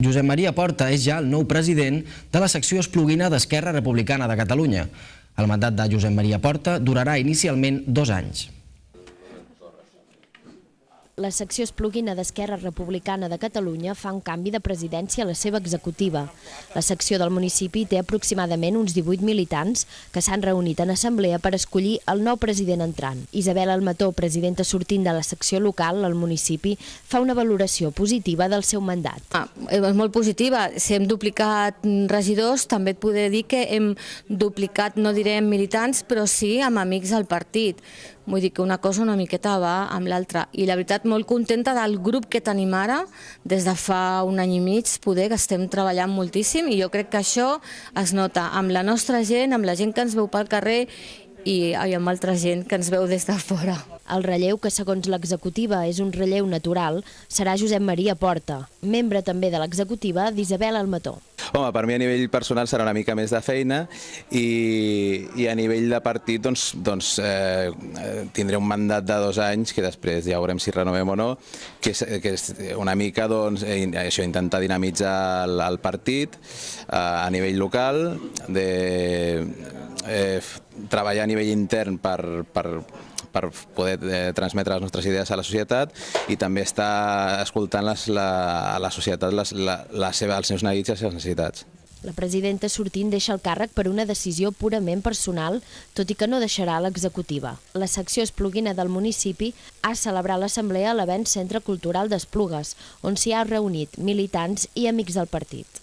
Josep Maria Porta és ja el nou president de la secció espluguina d'Esquerra Republicana de Catalunya. El mandat de Josep Maria Porta durarà inicialment 2 anys. La secció espluguina d'Esquerra Republicana de Catalunya fa un canvi de presidència a la seva executiva. La secció del municipi té aproximadament uns 18 militants que s'han reunit en assemblea per escollir el nou president entrant. Isabel Almató, presidenta sortint de la secció local al municipi, fa una valoració positiva del seu mandat. És molt positiva. Si hem duplicat regidors, també et podré dir que hem duplicat, no direm militants, però sí amb amics del partit. Vull dir que una cosa una miqueta va amb l'altra. I la veritat, molt contenta del grup que tenim ara, des de fa un any i mig, poder que estem treballant moltíssim i jo crec que això es nota amb la nostra gent, amb la gent que ens veu pel carrer i amb altra gent que ens veu des de fora. El relleu, que segons l'executiva és un relleu natural, serà Josep Maria Porta, membre també de l'executiva d'Isabel Almató. Home, per mi a nivell personal serà una mica més de feina i a nivell de partit tindré un mandat de 2 anys que després ja veurem si renovem o no, que és una mica això, intentar dinamitzar el partit a nivell local, treballar a nivell intern per poder transmetre les nostres idees a la societat i també estar escoltant a la societat els seus neguits i les seves necessitats. La presidenta sortint deixa el càrrec per una decisió purament personal, tot i que no deixarà l'executiva. La secció espluguina del municipi ha celebrat l'assemblea a l'Avenç Centre Cultural d'Esplugues, on s'hi ha reunit militants i amics del partit.